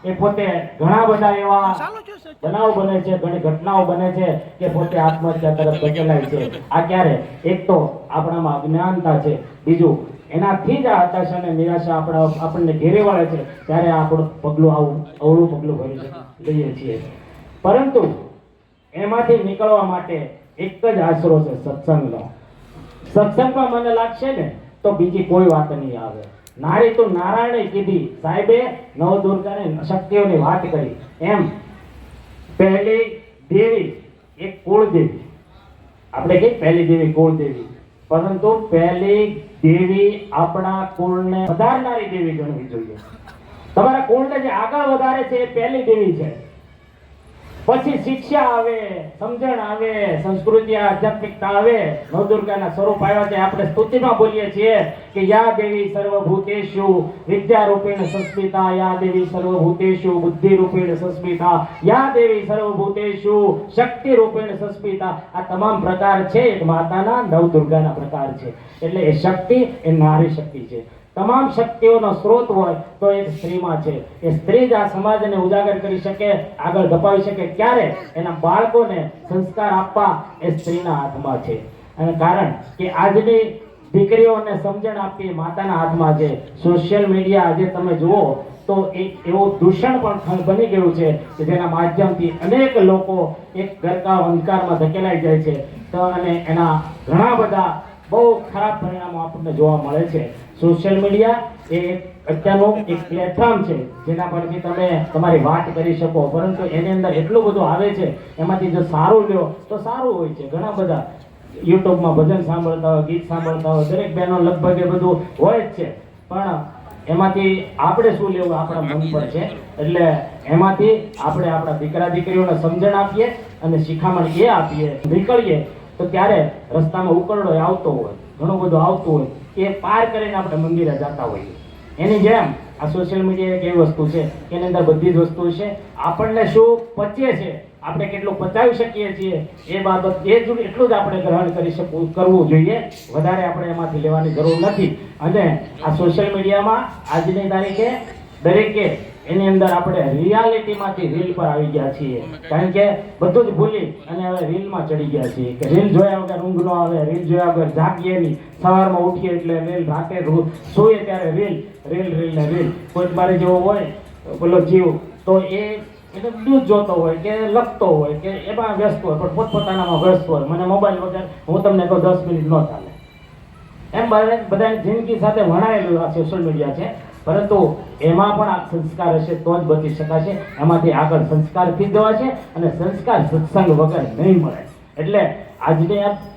એ પોતે ઘણા બધા એવા બનાવ બને છે, ઘણી ઘટનાઓ બને છે કે પોતે આત્મહત્યા તરફ ધકેલાય છે. આ ક્યારે? એક તો આપણામાં અજ્ઞાનતા છે, બીજું એનાથી જ આ હતાશા અને નિરાશા આપણને ઘેરી વળે છે, ત્યારે આપણું પગલું અવળું પગલું ભરી લઈએ છીએ. પરંતુ એમાંથી નીકળવા માટે એક જ આશરો છે, સત્સંગનો. સત્સંગમાં મને લાગશે ને તો બીજી કોઈ વાત નહીં આવે. નારી તો નારાયણે કીધી, સાહેબે નવદુર્ગાની શક્તિઓની વાત કરી. એમ પહેલી દેવી એક કુળદેવી, આપણે કહીએ પહેલી દેવી કુળદેવી, પરંતુ પહેલી દેવી આપણા કુળને વધારનારી દેવી ગણવી જોઈએ. તમારા કુળને જે આગળ વધારે છે એ પહેલી દેવી છે. પછી શિક્ષા આવે, સમજણ આવે, સંસ્કૃતિ આધ્યાત્મિકતા આવે, નવદુર્ગાના સ્વરૂપ આવ્યા છે. આપણે સ્તુતિમાં બોલીએ છીએ કે યા દેવી સર્વભૂતેષુ વિદ્યારૂપેણ સંસ્મિતા, યા દેવી સર્વભૂતેષુ બુદ્ધિરૂપેણ સંસ્મિતા, યા દેવી સર્વભૂતેષુ શક્તિરૂપેણ સંસ્મિતા. આ તમામ પ્રકાર છે એક માતાના નવદુર્ગાના પ્રકાર છે. એટલે એ શક્તિ એ નારી શક્તિ છે. તમામ શક્તિઓનો સ્ત્રોત હોય તો એક સ્ત્રીમાં છે. એ સ્ત્રી જ આ સમાજને ઉજાગર કરી શકે, આગળ ધપાવી શકે. ક્યારે? એના બાળકોને સંસ્કાર આપવા એ સ્ત્રીના હાથમાં છે. અને કારણ કે આજની દીકરીઓને સમજણ આપવી માતાના હાથમાં છે. સોશિયલ મીડિયા આજે તમે જુઓ તો એક એવું દૂષણ પણ બની ગયું છે કે જેના માધ્યમથી અનેક લોકો એક ગરકાવ અંધકારમાં ધકેલાઈ જાય છે. તો અને એના ઘણા બધા બહુ ખરાબ પરિણામો આપણને જોવા મળે છે. સોશિયલ મીડિયા એ અત્યારનું એક પ્લેટફોર્મ છે જેના પરથી તમે તમારી વાત કરી શકો, પરંતુ એની અંદર એટલું બધું આવે છે, એમાંથી જો સારું લ્યો તો સારું હોય છે. ઘણા બધા યુટ્યુબમાં ભજન સાંભળતા હોય, ગીત સાંભળતા હોય, દરેક બહેનો લગભગ એ બધું હોય જ છે. પણ એમાંથી આપણે શું લેવું આપણા મન પર છે. એટલે એમાંથી આપણે આપણા દીકરા દીકરીઓને સમજણ આપીએ અને શિખામણ એ આપીએ, નીકળીએ તો ત્યારે રસ્તામાં ઉકરડો આવતો હોય, ઘણું બધું આવતું હોય, એ પાર કરીને આપણે મંદિરે જતા હોઈએ. એની જેમ આ સોશિયલ મીડિયા એક એવી વસ્તુ છે કે એની અંદર બધી જ વસ્તુ છે. આપણને શું પચે છે, આપણે કેટલું પચાવી શકીએ છીએ, એ બાબત એટલું જ આપણે ગ્રહણ કરવું જોઈએ. વધારે આપણે એમાંથી લેવાની જરૂર નથી. અને આ સોશિયલ મીડિયામાં આજની તારીખે દરેકે એની અંદર આપણે રિયાલિટીમાંથી રીલ પર આવી ગયા છીએ. કારણ કે બધું જ ભૂલી અને હવે રીલમાં ચડી ગયા છીએ કે રીલ જોયા વગર ઊંઘ ન આવે, રીલ જોયા વગર જાગીએ નહીં, સવારમાં ઉઠીએ એટલે રીલ, રાતે સૂઈએ ત્યારે રીલ રીલ રીલ ને રીલ. કોઈ મારે જેવો હોય પેલો જીવ તો એ ન્યૂઝ જોતો હોય કે લખતો હોય કે એમાં વ્યસ્ત હોય, પણ પોતપોતાનામાં વ્યસ્ત હોય. મને મોબાઈલ વગર હું તમને કહું 10 મિનિટ ન ચાલે. એમ બધા જિંદગી સાથે વણાયેલું આ સોશિયલ મીડિયા છે. પરંતુ એમાં પણ આ સંસ્કાર હશે તો જ બચી શકાશે. એમાંથી આગળ સંસ્કારથી જ જવા છે અને સંસ્કાર સત્સંગ વગર નહીં મળે. એટલે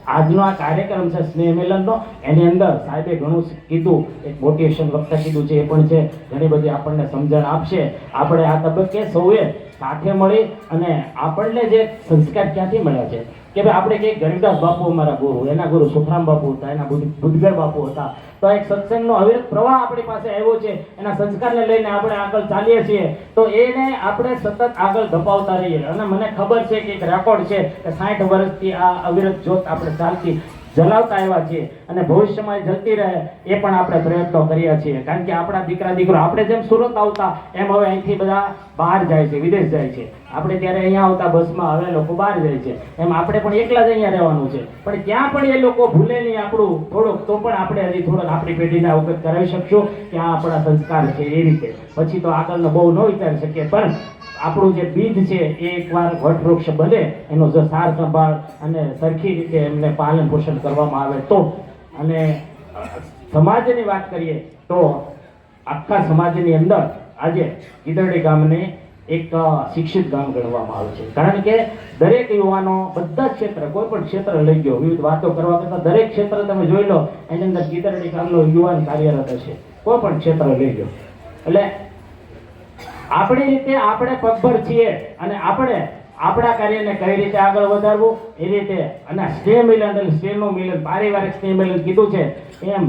આજનો આ કાર્યક્રમ છે સ્નેહ મિલનનો, એની અંદર સાહેબે ઘણું કીધું, એક મોટિવેશન વક્તા કીધું છે, એ પણ છે. ઘણી બધી આપણને સમજણ આપશે. આપણે આ તબક્કે સૌએ સાથે મળી અને આપણને જે સંસ્કાર ક્યાંથી મળ્યા છે કે ભાઈ આપણે કહીએ ગરીબદાસ બાપુ અમારા ગુરુ, એના ગુરુ સુખરામ બાપુ હતા, એના બુદ્ધગર બાપુ હતા. તો એક સત્સંગનો અવિરત પ્રવાહ આપણી પાસે આવ્યો છે. એના સંસ્કારને લઈને આપણે આગળ ચાલીએ છીએ તો એને આપણે સતત આગળ ધપાવતા રહીએ. અને મને ખબર છે કે એક રેકોર્ડ છે કે 60 વર્ષથી આ અવિરત જ્યોત આપણે ચાલતી જલાવતા આવ્યા છીએ અને ભવિષ્યમાં જલતી રહે એ પણ આપણે પ્રયત્નો કર્યા છીએ. કારણ કે આપણા દીકરા દીકરો આપણે જેમ સુરત આવતા એમ હવે અહીંથી બધા બહાર જાય છે, વિદેશ જાય છે. આપણે ત્યારે અહીંયા આવતા બસમાં, હવે લોકો બહાર જાય છે. એમ આપણે પણ એકલા જ અહીંયા રહેવાનું છે. પણ ત્યાં પણ એ લોકો ભૂલે નહીં આપણું થોડુંક, તો પણ આપણે હજી થોડુંક આપણી પેઢીને અવગત કરાવી શકશું કે આ આપણા સંસ્કાર છે. એ રીતે પછી તો આગળનો બહુ ન વિચારી શકીએ. પણ આપણું જે બીજ છે એ એકવાર વટવૃક્ષ બને, એનો જો સાર સંભાળ અને સરખી રીતે એમને પાલન પોષણ કરવામાં આવે તો. અને સમાજની વાત કરીએ તો આખા સમાજની અંદર આજે ગીદરડી ગામને એક શિક્ષિત ગામ ગણવામાં આવે છે. કારણ કે દરેક યુવાનો બધા જ ક્ષેત્ર, કોઈ પણ ક્ષેત્ર લઈ ગયો, વિવિધ વાતો કરવા કરતા દરેક ક્ષેત્ર તમે જોઈ લો, એની અંદર ગીદરડી ગામનો યુવાન કાર્યરત હશે. કોઈ પણ ક્ષેત્ર લઈ ગયો. એટલે આપણી રીતે આપણે પગભર છીએ અને આપણે આપણા કાર્યને કઈ રીતે આગળ વધારવું એ રીતે. અને સ્નેહ મિલન, સ્નેહનું મિલન, પારિવારિક સ્નેહ મિલન કીધું છે એમ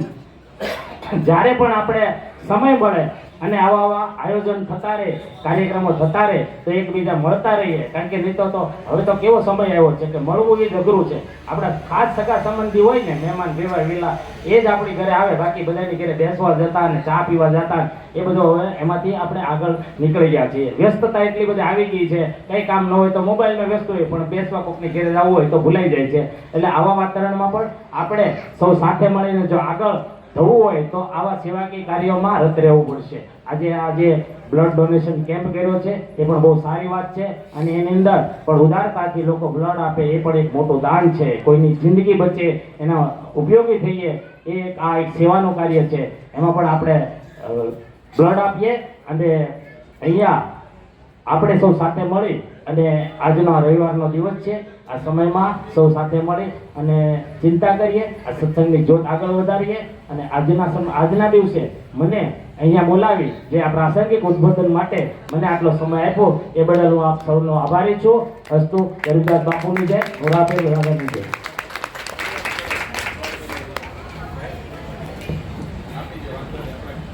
જ્યારે પણ આપણે સમય મળે અને આવા આયોજન થતા રહે, કાર્યક્રમો થતા રહે તો એકબીજા મળતા રહીએ. કારણ કે નહીં તો હવે તો કેવો સમય આવ્યો છે કે મળવું એ જ અઘરું છે. આપણા ખાસ સગા સંબંધી હોય ને, મહેમાન વેવા વેલા એ જ આપણી ઘરે આવે, બાકી બધાની ઘરે બેસવા જતા અને ચા પીવા જતા એ બધું હવે એમાંથી આપણે આગળ નીકળી ગયા છીએ. વ્યસ્તતા એટલી બધી આવી ગઈ છે, કંઈ કામ ન હોય તો મોબાઈલમાં વ્યસ્ત હોય, પણ બેસવા કોકની ઘરે જવું હોય તો ભૂલાઈ જાય છે. એટલે આવા વાતાવરણમાં પણ આપણે સૌ સાથે મળીને જો આગળ થવું હોય તો આવા સેવાકીય કાર્યોમાં રત રહેવું પડશે. આજે બ્લડ ડોનેશન કેમ્પ કર્યો છે એ પણ બહુ સારી વાત છે, અને એની અંદર પણ ઉદારતાથી લોકો બ્લડ આપે એ પણ એક મોટું દાન છે. કોઈની જિંદગી બચે, એના ઉપયોગી થઈએ, એ આ એક સેવાનું કાર્ય છે. એમાં પણ આપણે બ્લડ આપીએ અને અહીંયા આપણે સૌ સાથે મળી અને આજનો રવિવારનો દિવસ છે, આ સમયમાં સૌ સાથે મળી અને ચિંતા કરીએ, આ સત્સંગની જ્યોત આગળ વધારીએ. અને આજના દિવસે મને અહીંયા બોલાવી જે આ પ્રાસંગિક ઉદ્બોધન માટે મને આટલો સમય આપ્યો એ બદલ હું આપ સૌનો આભારી છું. અસ્તુ ગરીબદાસ બાપુની જય, મોરાફે વિરાગની જય.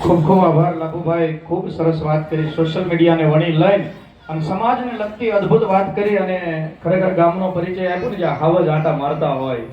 ખૂબ ખૂબ આભાર લાભુભાઈ, ખૂબ સરસ વાત કરી. સોશિયલ મીડિયાને વણી લઈને અને સમાજને લગતી અદ્ભુત વાત કરી અને ખરેખર ગામનો પરિચય આપ્યો ને, જે હાવજ આટા મારતા હોય